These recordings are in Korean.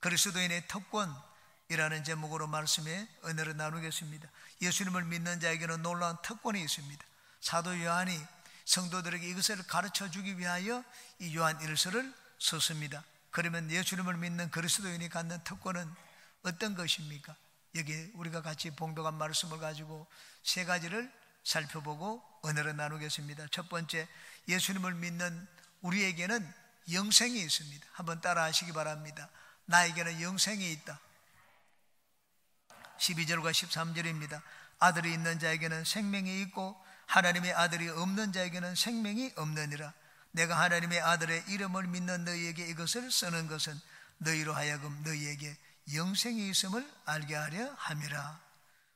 그리스도인의 특권이라는 제목으로 말씀에 은혜를 나누겠습니다. 예수님을 믿는 자에게는 놀라운 특권이 있습니다. 사도 요한이 성도들에게 이것을 가르쳐주기 위하여 이 요한 1서를 썼습니다. 그러면 예수님을 믿는 그리스도인이 갖는 특권은 어떤 것입니까? 여기 우리가 같이 봉독한 말씀을 가지고 세 가지를 살펴보고 은혜를 나누겠습니다. 첫 번째, 예수님을 믿는 우리에게는 영생이 있습니다. 한번 따라 하시기 바랍니다. 나에게는 영생이 있다. 12절과 13절입니다. 아들이 있는 자에게는 생명이 있고 하나님의 아들이 없는 자에게는 생명이 없느니라. 내가 하나님의 아들의 이름을 믿는 너희에게 이것을 쓰는 것은 너희로 하여금 너희에게 영생이 있음을 알게 하려 함이라.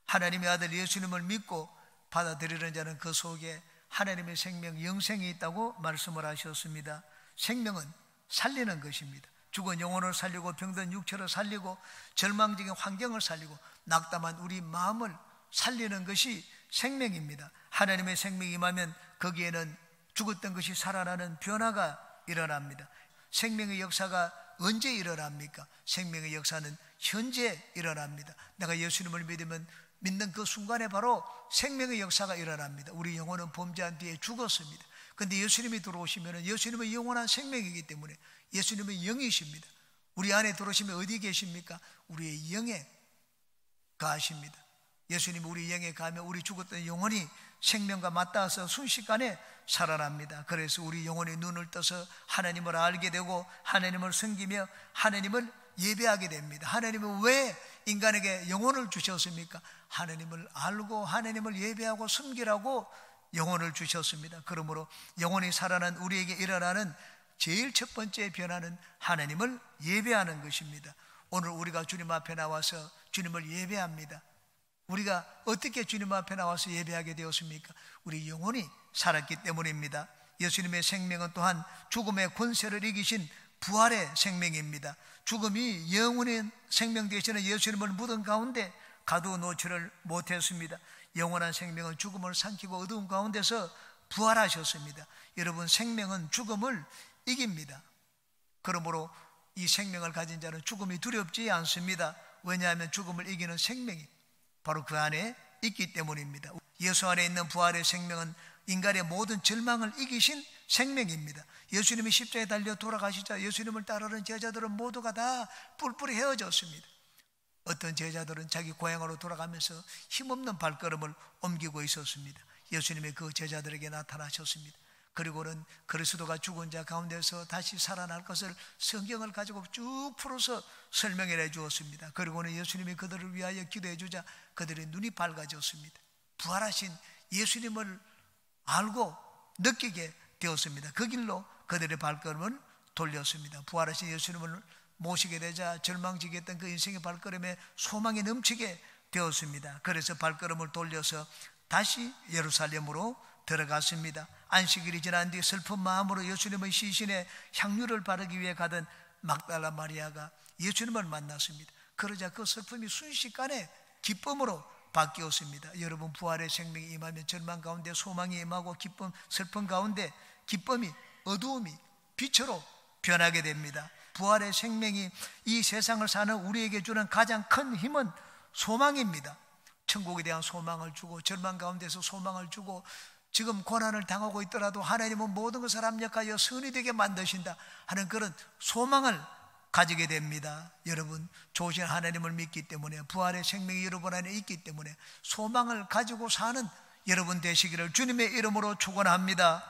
하나님의 아들 예수님을 믿고 받아들이는 자는 그 속에 하나님의 생명, 영생이 있다고 말씀을 하셨습니다. 생명은 살리는 것입니다. 죽은 영혼을 살리고 병든 육체를 살리고 절망적인 환경을 살리고 낙담한 우리 마음을 살리는 것이 생명입니다. 하나님의 생명이 임하면 거기에는 죽었던 것이 살아나는 변화가 일어납니다. 생명의 역사가 언제 일어납니까? 생명의 역사는 현재 일어납니다. 내가 예수님을 믿는 그 순간에 바로 생명의 역사가 일어납니다. 우리 영혼은 범죄한 뒤에 죽었습니다. 그런데 예수님이 들어오시면 예수님은 영원한 생명이기 때문에 예수님은 영이십니다. 우리 안에 들어오시면 어디 계십니까? 우리의 영에 가십니다. 예수님이 우리 영에 가면 우리 죽었던 영혼이 생명과 맞닿아서 순식간에 살아납니다. 그래서 우리 영혼의 눈을 떠서 하나님을 알게 되고 하나님을 섬기며 하나님을 예배하게 됩니다. 하나님은 왜 인간에게 영혼을 주셨습니까? 하나님을 알고 하나님을 예배하고 섬기라고 영혼을 주셨습니다. 그러므로 영혼이 살아난 우리에게 일어나는 제일 첫 번째 변화는 하나님을 예배하는 것입니다. 오늘 우리가 주님 앞에 나와서 주님을 예배합니다. 우리가 어떻게 주님 앞에 나와서 예배하게 되었습니까? 우리 영혼이 살았기 때문입니다. 예수님의 생명은 또한 죽음의 권세를 이기신 부활의 생명입니다. 죽음이 영원의 생명 되시는 예수님을 묻은 가운데 가두어 놓지를 못했습니다. 영원한 생명은 죽음을 삼키고 어두운 가운데서 부활하셨습니다. 여러분, 생명은 죽음을 이깁니다. 그러므로 이 생명을 가진 자는 죽음이 두렵지 않습니다. 왜냐하면 죽음을 이기는 생명이 바로 그 안에 있기 때문입니다. 예수 안에 있는 부활의 생명은 인간의 모든 절망을 이기신 생명입니다. 예수님이 십자가에 달려 돌아가시자 예수님을 따르는 제자들은 모두가 다 뿔뿔이 헤어졌습니다. 어떤 제자들은 자기 고향으로 돌아가면서 힘없는 발걸음을 옮기고 있었습니다. 예수님이 그 제자들에게 나타나셨습니다. 그리고는 그리스도가 죽은 자 가운데서 다시 살아날 것을 성경을 가지고 쭉 풀어서 설명해 주었습니다. 그리고는 예수님이 그들을 위하여 기도해 주자 그들의 눈이 밝아졌습니다. 부활하신 예수님을 알고 느끼게 되었습니다. 그 길로 그들의 발걸음을 돌렸습니다. 부활하신 예수님을 모시게 되자 절망지게 했던 그 인생의 발걸음에 소망이 넘치게 되었습니다. 그래서 발걸음을 돌려서 다시 예루살렘으로 들어갔습니다. 안식일이 지난 뒤 슬픈 마음으로 예수님의 시신에 향유를 바르기 위해 가던 막달라 마리아가 예수님을 만났습니다. 그러자 그 슬픔이 순식간에 기쁨으로 바뀌었습니다. 여러분, 부활의 생명이 임하면 절망 가운데 소망이 임하고 기쁨, 슬픔 가운데 기쁨이, 어두움이 빛으로 변하게 됩니다. 부활의 생명이 이 세상을 사는 우리에게 주는 가장 큰 힘은 소망입니다. 천국에 대한 소망을 주고 절망 가운데서 소망을 주고 지금 고난을 당하고 있더라도 하나님은 모든 것을 합력하여 선이 되게 만드신다 하는 그런 소망을 가지게 됩니다. 여러분, 좋으신 하나님을 믿기 때문에 부활의 생명이 여러분 안에 있기 때문에 소망을 가지고 사는 여러분 되시기를 주님의 이름으로 축원합니다.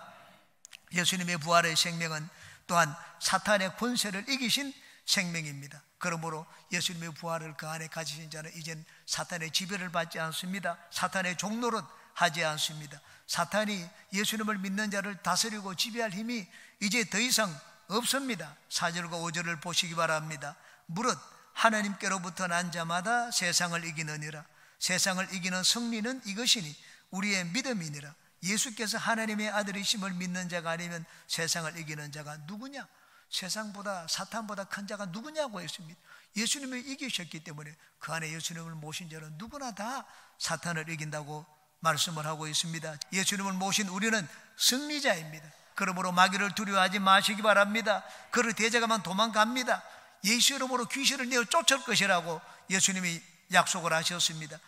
예수님의 부활의 생명은 또한 사탄의 권세를 이기신 생명입니다. 그러므로 예수님의 부활을 그 안에 가지신 자는 이젠 사탄의 지배를 받지 않습니다. 사탄의 종노릇 하지 않습니다. 사탄이 예수님을 믿는 자를 다스리고 지배할 힘이 이제 더 이상 없습니다. 4절과 5절을 보시기 바랍니다. 무릇 하나님께로부터 난 자마다 세상을 이기느니라. 세상을 이기는 승리는 이것이니 우리의 믿음이니라. 예수께서 하나님의 아들이심을 믿는 자가 아니면 세상을 이기는 자가 누구냐? 세상보다 사탄보다 큰 자가 누구냐고 했습니다. 예수님을 이기셨기 때문에 그 안에 예수님을 모신 자는 누구나 다 사탄을 이긴다고 말씀을 하고 있습니다. 예수님을 모신 우리는 승리자입니다. 그러므로 마귀를 두려워하지 마시기 바랍니다. 그를 대적하면 도망갑니다. 예수 이름으로 귀신을 내어 쫓을 것이라고 예수님이 약속을 하셨습니다.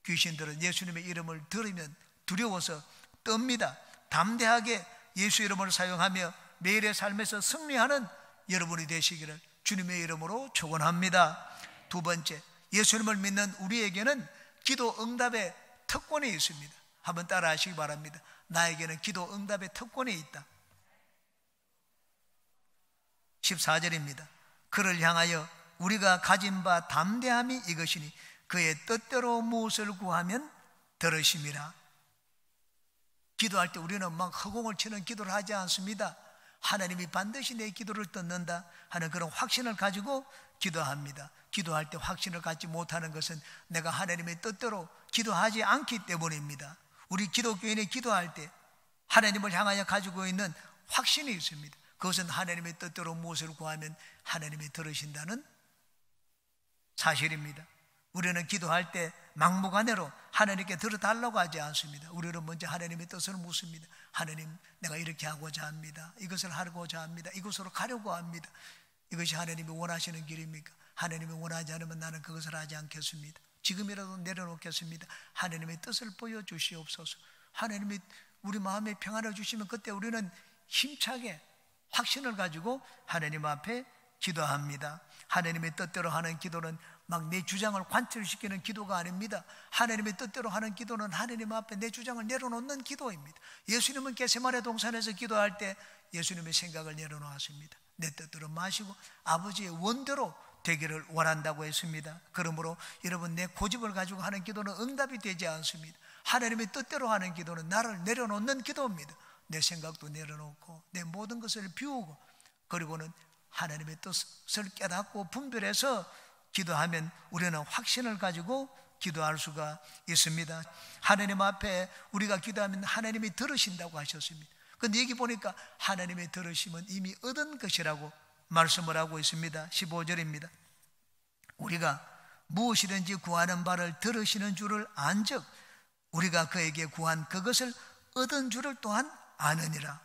귀신들은 예수님의 이름을 들으면 두려워서 떱니다. 담대하게 예수 이름을 사용하며 매일의 삶에서 승리하는 여러분이 되시기를 주님의 이름으로 축원합니다. 두 번째, 예수님을 믿는 우리에게는 기도 응답의 특권이 있습니다. 한번 따라 하시기 바랍니다. 나에게는 기도 응답의 특권이 있다. 14절입니다. 그를 향하여 우리가 가진 바 담대함이 이것이니 그의 뜻대로 무엇을 구하면 들으심이라. 기도할 때 우리는 막 허공을 치는 기도를 하지 않습니다. 하나님이 반드시 내 기도를 듣는다 하는 그런 확신을 가지고 기도합니다. 기도할 때 확신을 갖지 못하는 것은 내가 하나님의 뜻대로 기도하지 않기 때문입니다. 우리 기독교인이 기도할 때 하나님을 향하여 가지고 있는 확신이 있습니다. 그것은 하나님의 뜻대로 무엇을 구하면 하나님이 들으신다는 사실입니다. 우리는 기도할 때 막무가내로 하나님께 들어달라고 하지 않습니다. 우리는 먼저 하나님의 뜻을 묻습니다. 하나님, 내가 이렇게 하고자 합니다. 이것을 하고자 합니다. 이곳으로 가려고 합니다. 이것이 하나님이 원하시는 길입니까? 하나님이 원하지 않으면 나는 그것을 하지 않겠습니다. 지금이라도 내려놓겠습니다. 하나님의 뜻을 보여주시옵소서. 하나님이 우리 마음에 평안을 주시면 그때 우리는 힘차게 확신을 가지고 하나님 앞에 기도합니다. 하나님의 뜻대로 하는 기도는 막 내 주장을 관철시키는 기도가 아닙니다. 하나님의 뜻대로 하는 기도는 하나님 앞에 내 주장을 내려놓는 기도입니다. 예수님은 겟세마네 동산에서 기도할 때 예수님의 생각을 내려놓았습니다. 내 뜻대로 마시고 아버지의 원대로 되기를 원한다고 했습니다. 그러므로 여러분, 내 고집을 가지고 하는 기도는 응답이 되지 않습니다. 하나님의 뜻대로 하는 기도는 나를 내려놓는 기도입니다. 내 생각도 내려놓고 내 모든 것을 비우고 그리고는 하나님의 뜻을 깨닫고 분별해서 기도하면 우리는 확신을 가지고 기도할 수가 있습니다. 하나님 앞에 우리가 기도하면 하나님이 들으신다고 하셨습니다. 그런데 여기 보니까 하나님의 들으심은 이미 얻은 것이라고 말씀을 하고 있습니다. 15절입니다. 우리가 무엇이든지 구하는 바를 들으시는 줄을 안즉 우리가 그에게 구한 그것을 얻은 줄을 또한 아느니라.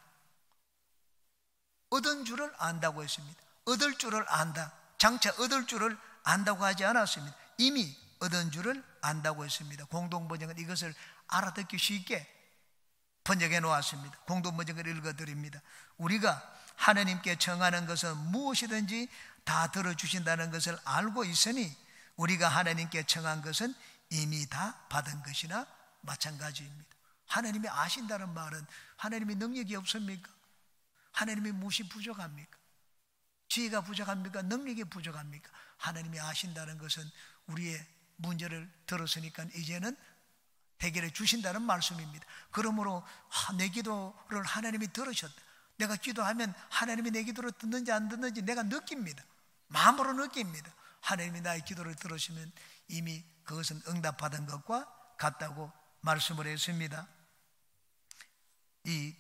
얻은 줄을 안다고 했습니다. 얻을 줄을 안다. 장차 얻을 줄을 안다고 하지 않았습니다. 이미 얻은 줄을 안다고 했습니다. 공동번역은 이것을 알아듣기 쉽게 번역해 놓았습니다. 공동번역을 읽어드립니다. 우리가 하나님께 청하는 것은 무엇이든지 다 들어주신다는 것을 알고 있으니 우리가 하나님께 청한 것은 이미 다 받은 것이나 마찬가지입니다. 하나님이 아신다는 말은 하나님의 능력이 없습니까? 하나님의 무엇이 부족합니까? 지혜가 부족합니까? 능력이 부족합니까? 하나님이 아신다는 것은 우리의 문제를 들었으니까 이제는 해결해 주신다는 말씀입니다. 그러므로 내 기도를 하나님이 들으셨다. 내가 기도하면 하나님이 내 기도를 듣는지 안 듣는지 내가 느낍니다. 마음으로 느낍니다. 하나님이 나의 기도를 들으시면 이미 그것은 응답받은 것과 같다고 말씀을 했습니다. 이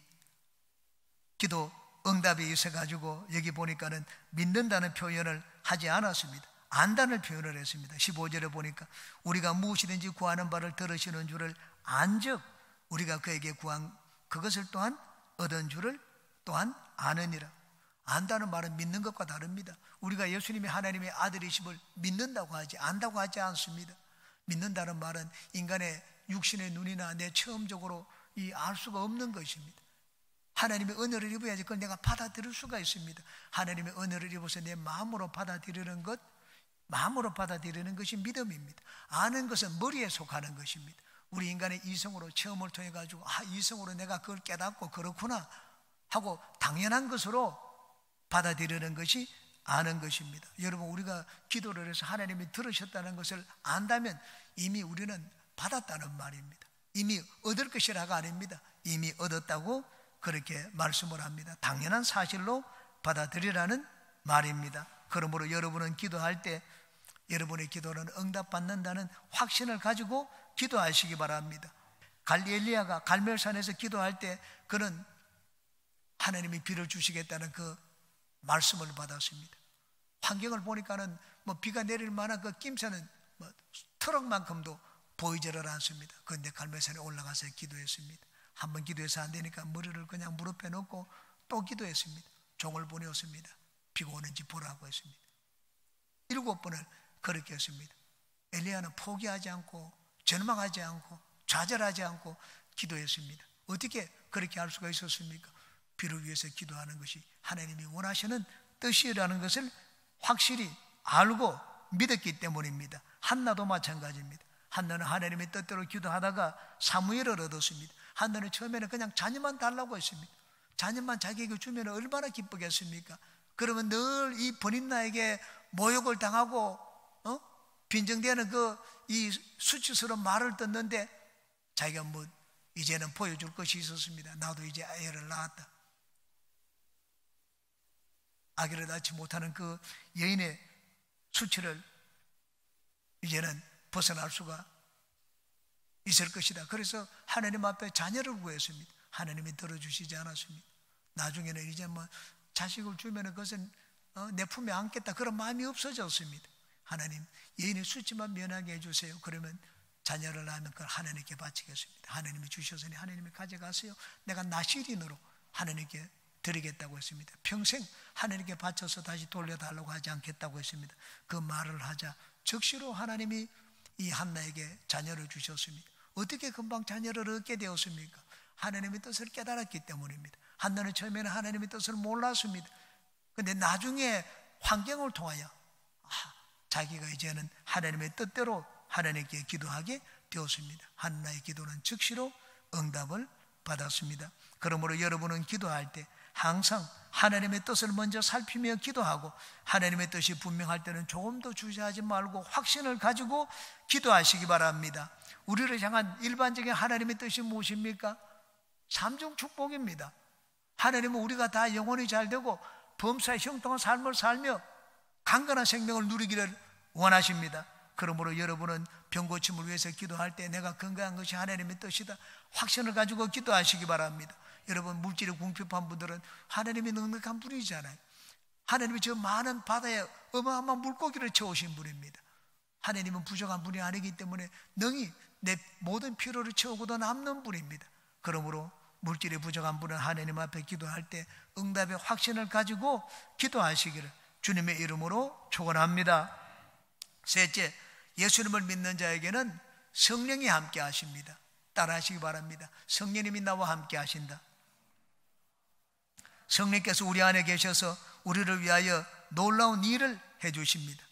기도 응답이 있어가지고 여기 보니까는 믿는다는 표현을 하지 않았습니다. 안다는 표현을 했습니다. 15절에 보니까 우리가 무엇이든지 구하는 바를 들으시는 줄을 안즉 우리가 그에게 구한 그것을 또한 얻은 줄을 또한 아느니라. 안다는 말은 믿는 것과 다릅니다. 우리가 예수님이 하나님의 아들이심을 믿는다고 하지 안다고 하지 않습니다. 믿는다는 말은 인간의 육신의 눈이나 내 체험적으로 알 수가 없는 것입니다. 하나님의 은혜를 입어야지 그걸 내가 받아들일 수가 있습니다. 하나님의 은혜를 입어서 내 마음으로 받아들이는 것, 마음으로 받아들이는 것이 믿음입니다. 아는 것은 머리에 속하는 것입니다. 우리 인간의 이성으로 체험을 통해 가지고 이성으로 내가 그걸 깨닫고 그렇구나 하고 당연한 것으로 받아들이는 것이 아는 것입니다. 여러분, 우리가 기도를 해서 하나님이 들으셨다는 것을 안다면 이미 우리는 받았다는 말입니다. 이미 얻을 것이라가 아닙니다. 이미 얻었다고 그렇게 말씀을 합니다. 당연한 사실로 받아들이라는 말입니다. 그러므로 여러분은 기도할 때 여러분의 기도는 응답받는다는 확신을 가지고 기도하시기 바랍니다. 갈리엘리야가 갈멜산에서 기도할 때 그는 하나님이 비를 주시겠다는 그 말씀을 받았습니다. 환경을 보니까는 뭐 비가 내릴 만한 그 낌새는 뭐 트럭만큼도 보이지를 않습니다. 그런데 갈매산에 올라가서 기도했습니다. 한번 기도해서 안 되니까 머리를 그냥 무릎에 넣고 또 기도했습니다. 종을 보내었습니다. 비가 오는지 보라고 했습니다. 7번을 그렇게 했습니다. 엘리야는 포기하지 않고 절망하지 않고 좌절하지 않고 기도했습니다. 어떻게 그렇게 할 수가 있었습니까? 비를 위해서 기도하는 것이 하나님이 원하시는 뜻이라는 것을 확실히 알고 믿었기 때문입니다. 한나도 마찬가지입니다. 한나는 하나님의 뜻대로 기도하다가 사무엘을 얻었습니다. 한나는 처음에는 그냥 자녀만 달라고 했습니다. 자녀만 자기에게 주면 얼마나 기쁘겠습니까? 그러면 늘 이 버린나에게 모욕을 당하고 빈정대는 이 수치스러운 말을 듣는데 자기가 뭐 이제는 보여줄 것이 있었습니다. 나도 이제 애를 낳았다. 아기를 낳지 못하는 그 여인의 수치를 이제는 벗어날 수가 있을 것이다. 그래서 하나님 앞에 자녀를 구했습니다. 하나님이 들어주시지 않았습니다. 나중에는 이제 뭐 자식을 주면 그것은 내 품에 안겠다 그런 마음이 없어졌습니다. 하나님 여인의 수치만 면하게 해주세요. 그러면 자녀를 낳으면 그걸 하나님께 바치겠습니다. 하나님이 주셨으니 하나님이 가져가세요. 내가 나실인으로 하나님께 드리겠다고 했습니다. 평생 하나님께 바쳐서 다시 돌려달라고 하지 않겠다고 했습니다. 그 말을 하자 즉시로 하나님이 이 한나에게 자녀를 주셨습니다. 어떻게 금방 자녀를 얻게 되었습니까? 하나님의 뜻을 깨달았기 때문입니다. 한나는 처음에는 하나님의 뜻을 몰랐습니다. 그런데 나중에 환경을 통하여 자기가 이제는 하나님의 뜻대로 하나님께 기도하게 되었습니다. 한나의 기도는 즉시로 응답을 받았습니다. 그러므로 여러분은 기도할 때 항상 하나님의 뜻을 먼저 살피며 기도하고 하나님의 뜻이 분명할 때는 조금 더 주저하지 말고 확신을 가지고 기도하시기 바랍니다. 우리를 향한 일반적인 하나님의 뜻이 무엇입니까? 삼중 축복입니다. 하나님은 우리가 다 영혼이 잘 되고 범사에 형통한 삶을 살며 강건한 생명을 누리기를 원하십니다. 그러므로 여러분은 병고침을 위해서 기도할 때 내가 건강한 것이 하나님의 뜻이다 확신을 가지고 기도하시기 바랍니다. 여러분 물질이 궁핍한 분들은 하나님이 넉넉한 분이잖아요. 하나님이 저 많은 바다에 어마어마한 물고기를 채우신 분입니다. 하나님은 부족한 분이 아니기 때문에 능히 내 모든 필요를 채우고도 남는 분입니다. 그러므로 물질이 부족한 분은 하나님 앞에 기도할 때 응답의 확신을 가지고 기도하시기를 주님의 이름으로 축원합니다. 셋째, 예수님을 믿는 자에게는 성령이 함께 하십니다. 따라하시기 바랍니다. 성령님이 나와 함께 하신다. 성령께서 우리 안에 계셔서 우리를 위하여 놀라운 일을 해주십니다.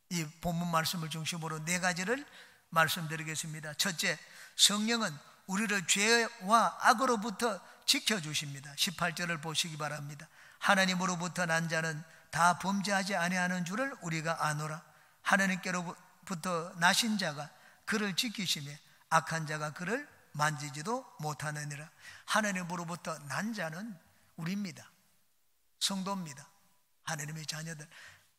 이 본문 말씀을 중심으로 4가지를 말씀드리겠습니다. 첫째, 성령은 우리를 죄와 악으로부터 지켜주십니다. 18절을 보시기 바랍니다. 하나님으로부터 난 자는 다 범죄하지 아니하는 줄을 우리가 아노라. 하나님께로부터 나신 자가 그를 지키시며 악한 자가 그를 만지지도 못하느니라. 하나님으로부터 난 자는 우리입니다. 성도입니다. 하나님의 자녀들.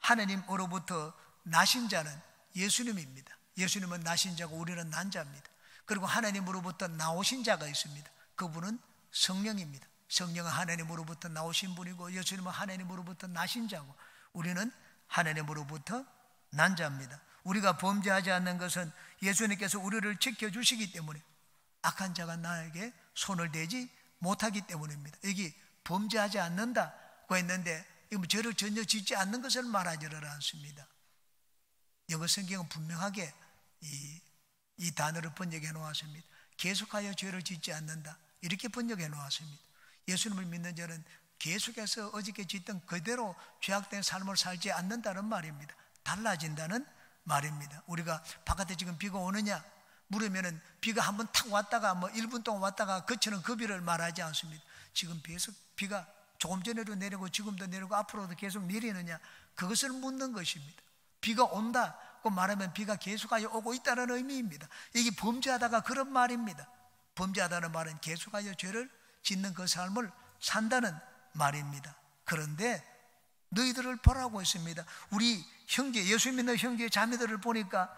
하나님으로부터 나신 자는 예수님입니다. 예수님은 나신 자고 우리는 난 자입니다. 그리고 하나님으로부터 나오신 자가 있습니다. 그분은 성령입니다. 성령은 하나님으로부터 나오신 분이고 예수님은 하나님으로부터 나신 자고 우리는 하나님으로부터 난 자입니다. 우리가 범죄하지 않는 것은 예수님께서 우리를 지켜주시기 때문에 악한 자가 나에게 손을 대지 못하기 때문입니다. 여기 범죄하지 않는다고 했는데 죄를 전혀 짓지 않는 것을 말하지를 않습니다. 영어 성경은 분명하게 이 단어를 번역해 놓았습니다. 계속하여 죄를 짓지 않는다 이렇게 번역해 놓았습니다. 예수님을 믿는 자는 계속해서 어저께 짓던 그대로 죄악된 삶을 살지 않는다는 말입니다. 달라진다는 말입니다. 우리가 바깥에 지금 비가 오느냐 물으면은 비가 한번 탁 왔다가 뭐 1분 동안 왔다가 그치는 그 비를 말하지 않습니다. 지금 비가 조금 전에도 내리고 지금도 내리고 앞으로도 계속 내리느냐 그것을 묻는 것입니다. 비가 온다고 말하면 비가 계속하여 오고 있다는 의미입니다. 이게 범죄하다가 그런 말입니다. 범죄하다는 말은 계속하여 죄를 짓는 그 삶을 산다는 말입니다. 그런데 너희들을 보라고 했습니다. 우리 형제, 예수 믿는 형제 자매들을 보니까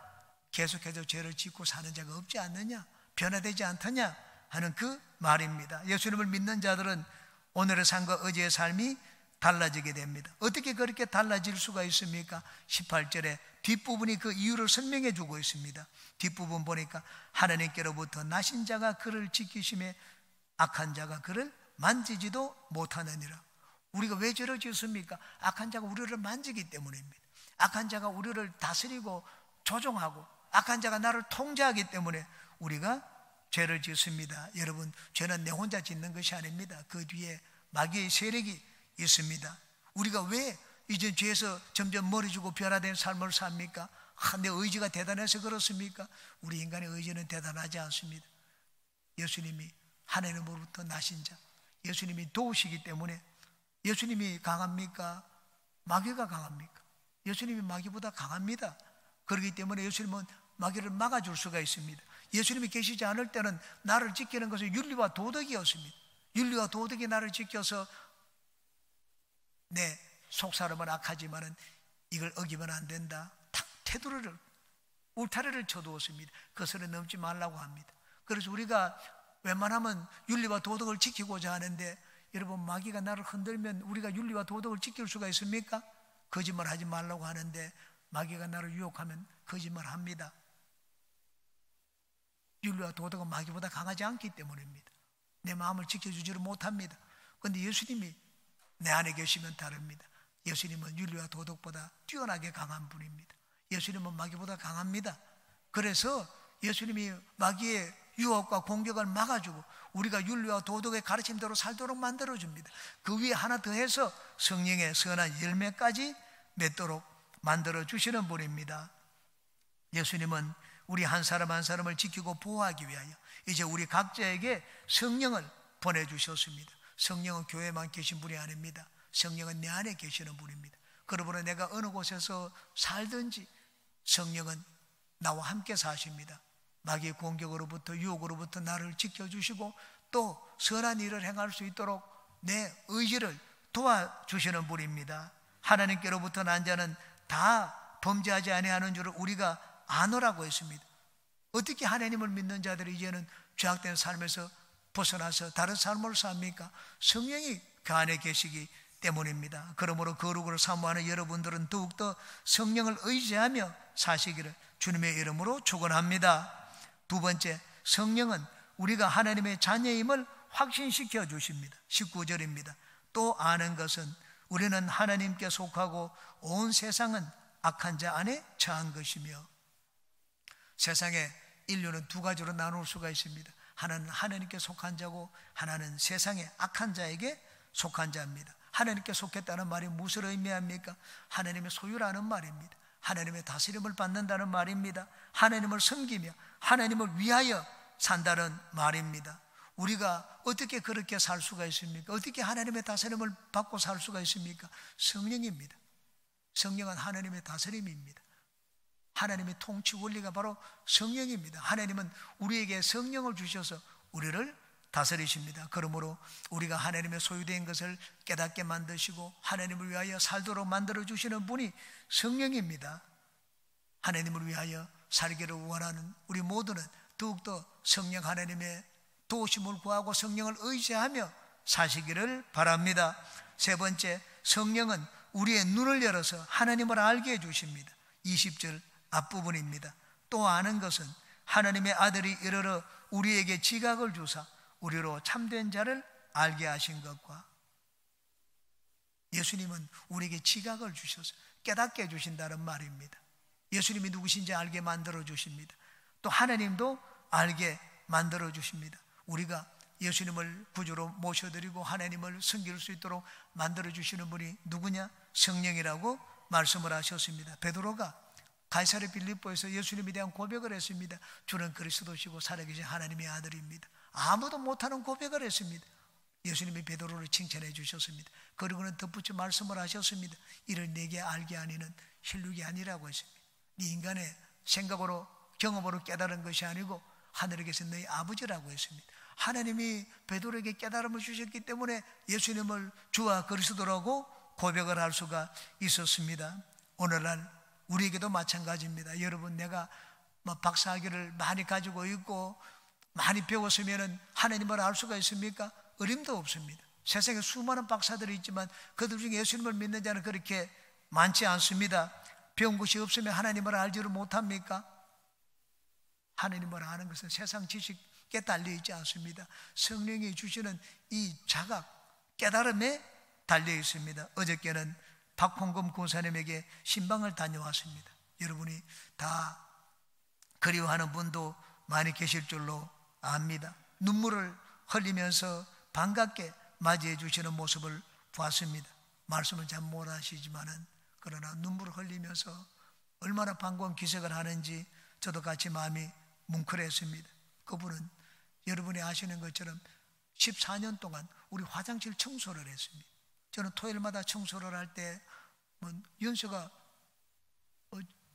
계속해서 죄를 짓고 사는 자가 없지 않느냐, 변화되지 않더냐 하는 그 말입니다. 예수님을 믿는 자들은 오늘의 삶과 어제의 삶이 달라지게 됩니다. 어떻게 그렇게 달라질 수가 있습니까? 18절에 뒷부분이 그 이유를 설명해 주고 있습니다. 뒷부분 보니까 하나님께로부터 나신 자가 그를 지키심에 악한 자가 그를 만지지도 못하느니라. 우리가 왜 저러지습니까? 악한 자가 우리를 만지기 때문입니다. 악한 자가 우리를 다스리고 조종하고 악한 자가 나를 통제하기 때문에 우리가 죄를 짓습니다. 여러분, 죄는 내 혼자 짓는 것이 아닙니다. 그 뒤에 마귀의 세력이 있습니다. 우리가 왜 이제 죄에서 점점 멀어지고 변화된 삶을 삽니까? 내 의지가 대단해서 그렇습니까? 우리 인간의 의지는 대단하지 않습니다. 예수님이 하나님으로부터 나신 자, 예수님이 도우시기 때문에. 예수님이 강합니까? 마귀가 강합니까? 예수님이 마귀보다 강합니다. 그렇기 때문에 예수님은 마귀를 막아줄 수가 있습니다. 예수님이 계시지 않을 때는 나를 지키는 것은 윤리와 도덕이었습니다. 윤리와 도덕이 나를 지켜서 내 속사람은 악하지만은 이걸 어기면 안 된다. 탁 테두리를, 울타리를 쳐두었습니다. 그 선을 넘지 말라고 합니다. 그래서 우리가 웬만하면 윤리와 도덕을 지키고자 하는데, 여러분, 마귀가 나를 흔들면 우리가 윤리와 도덕을 지킬 수가 있습니까? 거짓말하지 말라고 하는데 마귀가 나를 유혹하면 거짓말합니다. 윤리와 도덕은 마귀보다 강하지 않기 때문입니다. 내 마음을 지켜주지를 못합니다. 그런데 예수님이 내 안에 계시면 다릅니다. 예수님은 윤리와 도덕보다 뛰어나게 강한 분입니다. 예수님은 마귀보다 강합니다. 그래서 예수님이 마귀의 유혹과 공격을 막아주고 우리가 윤리와 도덕의 가르침대로 살도록 만들어줍니다. 그 위에 하나 더해서 성령의 선한 열매까지 맺도록 만들어주시는 분입니다. 예수님은 우리 한 사람 한 사람을 지키고 보호하기 위하여 이제 우리 각자에게 성령을 보내주셨습니다. 성령은 교회만 계신 분이 아닙니다. 성령은 내 안에 계시는 분입니다. 그러므로 내가 어느 곳에서 살든지 성령은 나와 함께 사십니다. 마귀의 공격으로부터 유혹으로부터 나를 지켜주시고 또 선한 일을 행할 수 있도록 내 의지를 도와주시는 분입니다. 하나님께로부터 난 자는 다 범죄하지 아니하는 줄을 우리가 아노라고 했습니다. 어떻게 하나님을 믿는 자들이 이제는 죄악된 삶에서 벗어나서 다른 삶을 삽니까? 성령이 그 안에 계시기 때문입니다. 그러므로 거룩을 사모하는 여러분들은 더욱더 성령을 의지하며 사시기를 주님의 이름으로 축원합니다. 두 번째, 성령은 우리가 하나님의 자녀임을 확신시켜 주십니다. 19절입니다. 또 아는 것은 우리는 하나님께 속하고 온 세상은 악한 자 안에 처한 것이며. 세상의 인류는 두 가지로 나눌 수가 있습니다. 하나는 하나님께 속한 자고 하나는 세상의 악한 자에게 속한 자입니다. 하나님께 속했다는 말이 무엇을 의미합니까? 하나님의 소유라는 말입니다. 하나님의 다스림을 받는다는 말입니다. 하나님을 섬기며 하나님을 위하여 산다는 말입니다. 우리가 어떻게 그렇게 살 수가 있습니까? 어떻게 하나님의 다스림을 받고 살 수가 있습니까? 성령입니다. 성령은 하나님의 다스림입니다. 하나님의 통치 원리가 바로 성령입니다. 하나님은 우리에게 성령을 주셔서 우리를 다스리십니다. 그러므로 우리가 하나님의 소유된 것을 깨닫게 만드시고 하나님을 위하여 살도록 만들어주시는 분이 성령입니다. 하나님을 위하여 살기를 원하는 우리 모두는 더욱더 성령 하나님의 도우심을 구하고 성령을 의지하며 사시기를 바랍니다. 세 번째, 성령은 우리의 눈을 열어서 하나님을 알게 해주십니다. 20절 앞부분입니다. 또 아는 것은 하나님의 아들이 이르러 우리에게 지각을 주사 우리로 참된 자를 알게 하신 것과, 예수님은 우리에게 지각을 주셔서 깨닫게 해주신다는 말입니다. 예수님이 누구신지 알게 만들어 주십니다. 또 하나님도 알게 만들어 주십니다. 우리가 예수님을 구주로 모셔드리고 하나님을 섬길 수 있도록 만들어 주시는 분이 누구냐? 성령이라고 말씀을 하셨습니다. 베드로가 가이사랴 빌립보에서 예수님에 대한 고백을 했습니다. 주는 그리스도시고 살아계신 하나님의 아들입니다. 아무도 못하는 고백을 했습니다. 예수님이 베드로를 칭찬해 주셨습니다. 그리고는 덧붙여 말씀을 하셨습니다. 이를 내게 알게 하니는 혈육이 아니라고 했습니다. 네 인간의 생각으로 경험으로 깨달은 것이 아니고 하늘에 계신 너희 아버지라고 했습니다. 하나님이 베드로에게 깨달음을 주셨기 때문에 예수님을 주와 그리스도라고 고백을 할 수가 있었습니다. 오늘날 우리에게도 마찬가지입니다. 여러분, 내가 박사학위를 많이 가지고 있고 많이 배웠으면 하나님을 알 수가 있습니까? 어림도 없습니다. 세상에 수많은 박사들이 있지만 그들 중에 예수님을 믿는 자는 그렇게 많지 않습니다. 배운 것이 없으면 하나님을 알지를 못합니까? 하나님을 아는 것은 세상 지식에 달려있지 않습니다. 성령이 주시는 이 자각, 깨달음에 달려있습니다. 어저께는 박홍금 권사님에게 신방을 다녀왔습니다. 여러분이 다 그리워하는 분도 많이 계실 줄로 압니다. 눈물을 흘리면서 반갑게 맞이해 주시는 모습을 보았습니다. 말씀을 잘 못하시지만은 그러나 눈물을 흘리면서 얼마나 반가운 기색을 하는지 저도 같이 마음이 뭉클했습니다. 그분은 여러분이 아시는 것처럼 14년 동안 우리 화장실 청소를 했습니다. 저는 토요일마다 청소를 할 때 연세가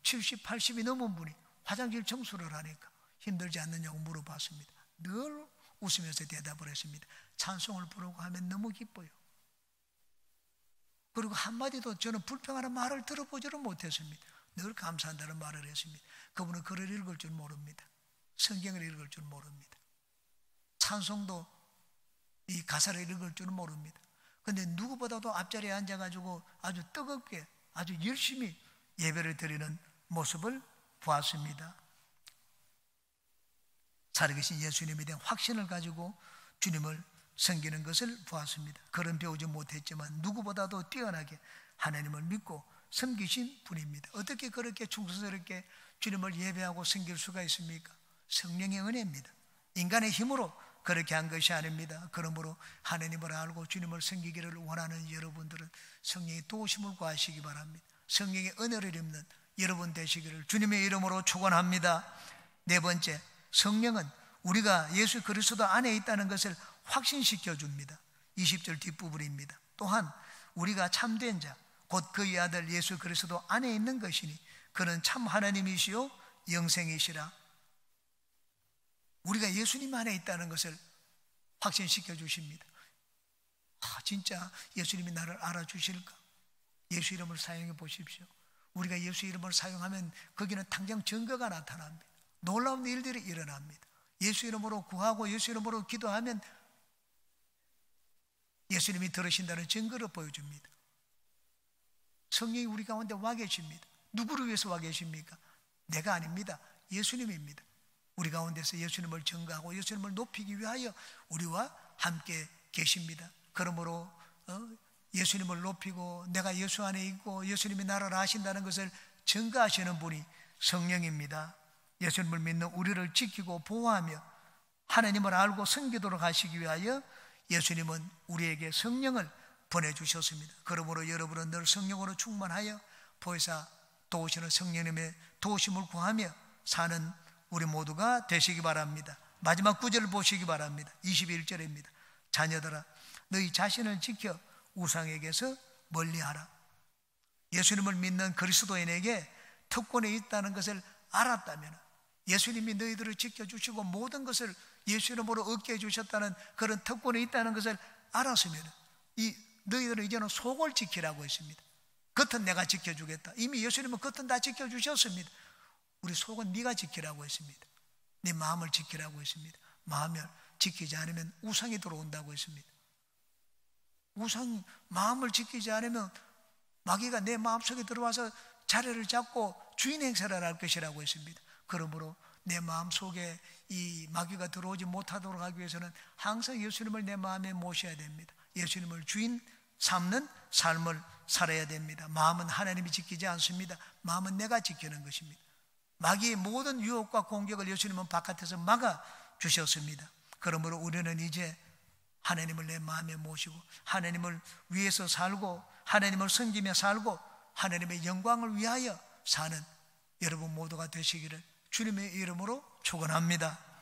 70, 80이 넘은 분이 화장실 청소를 하니까 힘들지 않느냐고 물어봤습니다. 늘 웃으면서 대답을 했습니다. 찬송을 부르고 하면 너무 기뻐요. 그리고 한마디도 저는 불평하는 말을 들어보지를 못했습니다. 늘 감사한다는 말을 했습니다. 그분은 글을 읽을 줄 모릅니다. 성경을 읽을 줄 모릅니다. 찬송도 이 가사를 읽을 줄 모릅니다. 그런데 누구보다도 앞자리에 앉아가지고 아주 뜨겁게 아주 열심히 예배를 드리는 모습을 보았습니다. 살아계신 예수님에 대한 확신을 가지고 주님을 섬기는 것을 보았습니다. 그런 배우지 못했지만 누구보다도 뛰어나게 하나님을 믿고 섬기신 분입니다. 어떻게 그렇게 충성스럽게 주님을 예배하고 섬길 수가 있습니까? 성령의 은혜입니다. 인간의 힘으로 그렇게 한 것이 아닙니다. 그러므로 하나님을 알고 주님을 섬기기를 원하는 여러분들은 성령의 도우심을 구하시기 바랍니다. 성령의 은혜를 입는 여러분 되시기를 주님의 이름으로 축원합니다. 네 번째, 성령은 우리가 예수 그리스도 안에 있다는 것을 확신시켜 줍니다. 20절 뒷부분입니다. 또한 우리가 참된 자 곧 그의 아들 예수 그리스도 안에 있는 것이니 그는 참 하나님이시요 영생이시라. 우리가 예수님 안에 있다는 것을 확신시켜 주십니다. 진짜 예수님이 나를 알아주실까? 예수 이름을 사용해 보십시오. 우리가 예수 이름을 사용하면 거기는 당장 증거가 나타납니다. 놀라운 일들이 일어납니다. 예수 이름으로 구하고 예수 이름으로 기도하면 예수님이 들으신다는 증거를 보여줍니다. 성령이 우리 가운데 와 계십니다. 누구를 위해서 와 계십니까? 내가 아닙니다. 예수님입니다. 우리 가운데서 예수님을 증거하고 예수님을 높이기 위하여 우리와 함께 계십니다. 그러므로 예수님을 높이고 내가 예수 안에 있고 예수님이 나를 아신다는 것을 증거하시는 분이 성령입니다. 예수님을 믿는 우리를 지키고 보호하며 하나님을 알고 섬기도록 하시기 위하여 예수님은 우리에게 성령을 보내주셨습니다. 그러므로 여러분은 늘 성령으로 충만하여 보혜사 도우시는 성령님의 도우심을 구하며 사는 우리 모두가 되시기 바랍니다. 마지막 구절을 보시기 바랍니다. 21절입니다. 자녀들아 너희 자신을 지켜 우상에게서 멀리하라. 예수님을 믿는 그리스도인에게 특권이 있다는 것을 알았다면 예수님이 너희들을 지켜주시고 모든 것을 예수 이름으로 얻게 해주셨다는 그런 특권이 있다는 것을 알았으면 너희들은 이제는 속을 지키라고 했습니다. 겉은 내가 지켜주겠다. 이미 예수님은 겉은 다 지켜주셨습니다. 우리 속은 네가 지키라고 했습니다. 네 마음을 지키라고 했습니다. 마음을 지키지 않으면 우상이 들어온다고 했습니다. 마음을 지키지 않으면 마귀가 내 마음속에 들어와서 자리를 잡고 주인 행세를 할 것이라고 했습니다. 그러므로 내 마음속에 이 마귀가 들어오지 못하도록 하기 위해서는 항상 예수님을 내 마음에 모셔야 됩니다. 예수님을 주인 삼는 삶을 살아야 됩니다. 마음은 하나님이 지키지 않습니다. 마음은 내가 지키는 것입니다. 마귀의 모든 유혹과 공격을 예수님은 바깥에서 막아주셨습니다. 그러므로 우리는 이제 하나님을 내 마음에 모시고 하나님을 위해서 살고 하나님을 섬기며 살고 하나님의 영광을 위하여 사는 여러분 모두가 되시기를 주님의 이름으로 축원합니다.